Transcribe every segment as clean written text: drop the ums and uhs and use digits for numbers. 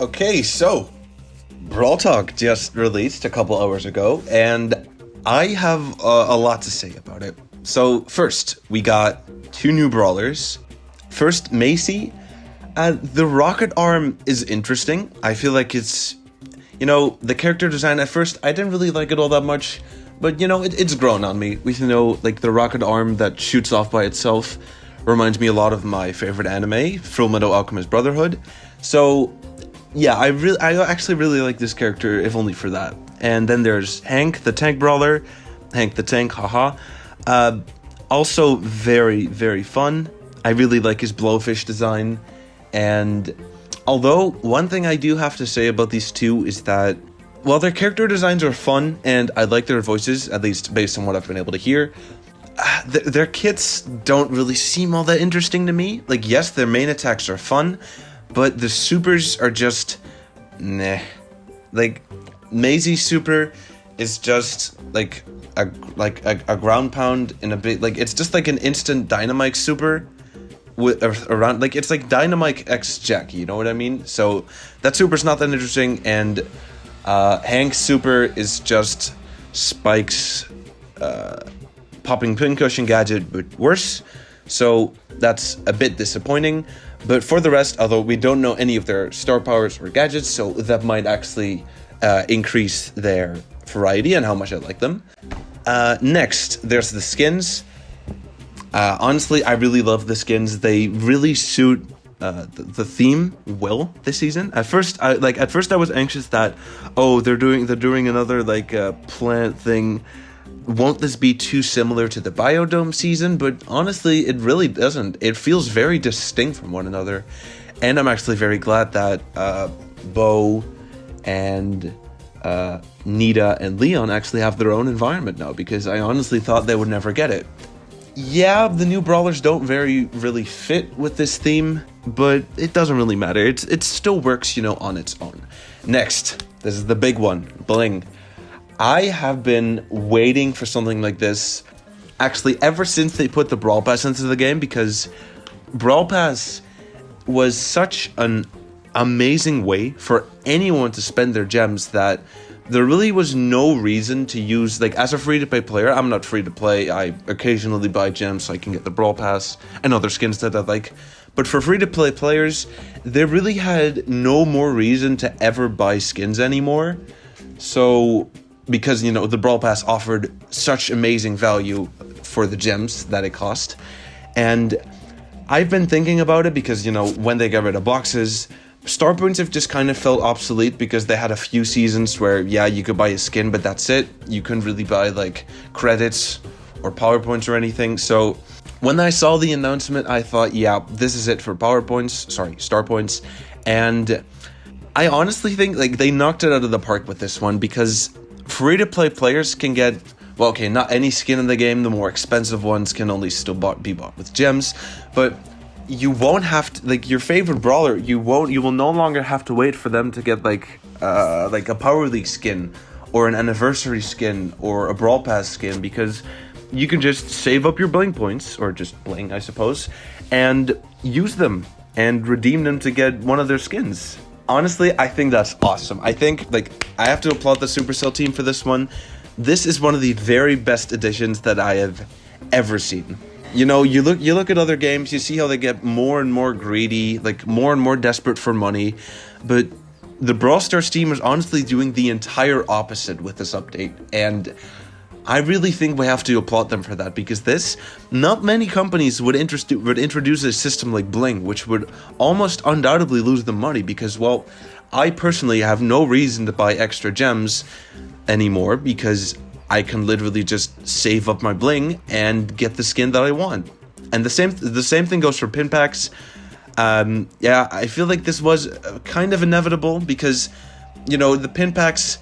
Okay, so Brawl Talk just released a couple hours ago, and I have a lot to say about it. So first, we got two new brawlers. First, Macy. The rocket arm is interesting. I feel like it's, the character design at first, I didn't really like it all that much, but it's grown on me. Like the rocket arm that shoots off by itself reminds me a lot of my favorite anime, Fullmetal Alchemist Brotherhood. So yeah, I actually really like this character, if only for that. And then there's Hank, the tank brawler. Hank the tank, haha. Also very, very fun. I really like his blowfish design. And although one thing I do have to say about these two is that while their character designs are fun and I like their voices, at least based on what I've been able to hear, their kits don't really seem all that interesting to me. Like, yes, their main attacks are fun, but the supers are just meh. Like, Maisie's super is just like a ground pound in a bit. Like, it's just like an instant dynamite super with around. Like, it's like Dynamite X Jackie. You know what I mean? So that super's not that interesting. And Hank's super is just Spike's popping pincushion gadget, but worse. So that's a bit disappointing. But for the rest, although we don't know any of their star powers or gadgets, so that might actually increase their variety and how much I like them. Next, there's the skins. Honestly, I really love the skins. They really suit the theme well this season. At first I was anxious that they're doing another plant thing. Won't this be too similar to the Biodome season? But honestly, it really doesn't. It feels very distinct from one another. And I'm actually very glad that Bo and Nita and Leon actually have their own environment now, because I honestly thought they would never get it. Yeah, the new brawlers don't really fit with this theme, but it doesn't really matter. It still works, on its own. Next, this is the big one, Bling. I have been waiting for something like this, actually, ever since they put the Brawl Pass into the game, because Brawl Pass was such an amazing way for anyone to spend their gems that there really was no reason to use, as a free-to-play player. I'm not free-to-play. I occasionally buy gems so I can get the Brawl Pass and other skins that I like. But for free-to-play players, they really had no more reason to ever buy skins anymore. So, because, the Brawl Pass offered such amazing value for the gems that it cost. And I've been thinking about it because, when they get rid of boxes, Star points have just kind of felt obsolete because they had a few seasons where, yeah, you could buy a skin, but that's it. You couldn't really buy, credits or power points or anything. So when I saw the announcement, I thought, yeah, this is it for Star points. And I honestly think, they knocked it out of the park with this one, because free-to-play players can get, not any skin in the game. The more expensive ones can only still be bought with gems, but you won't have to, your favorite brawler, you will no longer have to wait for them to get a Power League skin or an anniversary skin or a Brawl Pass skin, because you can just save up your Bling points, or just Bling, I suppose, and use them and redeem them to get one of their skins. Honestly, I think that's awesome. I think, I have to applaud the Supercell team for this one. This is one of the very best additions that I have ever seen. You look at other games, you see how they get more and more greedy, more and more desperate for money, but the Brawl Stars team is honestly doing the entire opposite with this update, and I really think we have to applaud them for that, because not many companies would introduce a system like Bling, which would almost undoubtedly lose them money, because, I personally have no reason to buy extra gems anymore, because I can literally just save up my Bling and get the skin that I want. And the same thing goes for pin packs. Yeah, I feel like this was kind of inevitable, because, the pin packs,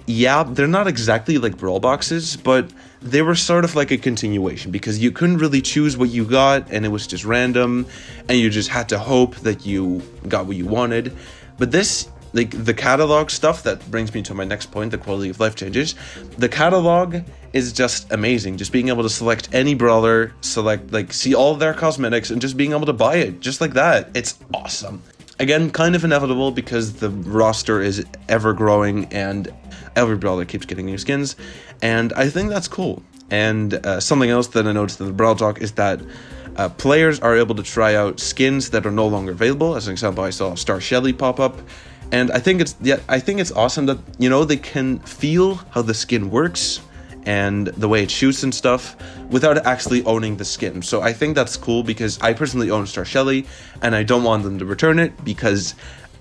yeah, they're not exactly like Brawl boxes, but they were sort of like a continuation, because you couldn't really choose what you got, and it was just random, and you just had to hope that you got what you wanted. But this, the catalog stuff, that brings me to my next point, the quality of life changes. The catalog is just amazing. Just being able to select any brawler, see all of their cosmetics, and just being able to buy it just like that. It's awesome. Again, kind of inevitable because the roster is ever growing and every brawler keeps getting new skins, and I think that's cool. And something else that I noticed in the Brawl Talk is that players are able to try out skins that are no longer available. As an example, I saw Star Shelly pop up, and I think it's awesome that, you know, they can feel how the skin works and the way it shoots and stuff without actually owning the skin. So I think that's cool because I personally own Star Shelly and I don't want them to return it because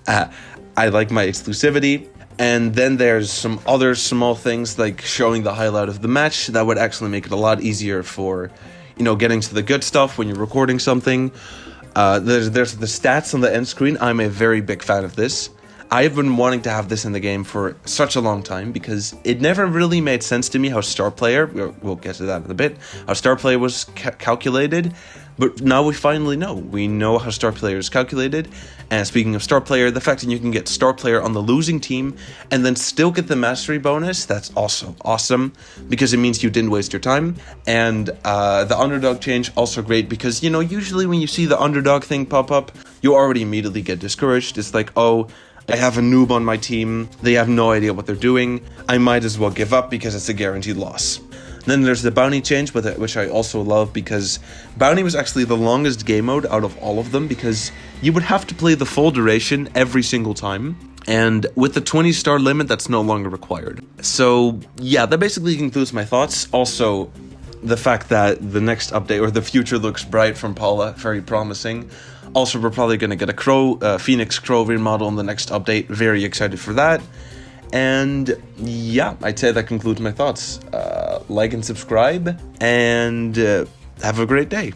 I like my exclusivity. And then there's some other small things like showing the highlight of the match that would actually make it a lot easier for, you know, getting to the good stuff when you're recording something. There's the stats on the end screen. I'm a very big fan of this. I've been wanting to have this in the game for such a long time because it never really made sense to me how Star Player, we'll get to that in a bit, how Star Player was calculated, but now we finally know. We know how Star Player is calculated, and speaking of Star Player, the fact that you can get Star Player on the losing team and then still get the Mastery bonus, that's also awesome because it means you didn't waste your time. And the Underdog change, also great because, you know, usually when you see the Underdog thing pop up, you already immediately get discouraged. It's like, oh, I have a noob on my team, they have no idea what they're doing, I might as well give up because it's a guaranteed loss. Then there's the bounty change, which I also love because bounty was actually the longest game mode out of all of them because you would have to play the full duration every single time. And with the 20-star limit, that's no longer required. So yeah, that basically concludes my thoughts. Also, the fact that the next update, or the future looks bright from Paula, very promising. Also, we're probably going to get a Phoenix Crow remodel in the next update. Very excited for that. And yeah, I'd say that concludes my thoughts. Like and subscribe, and have a great day.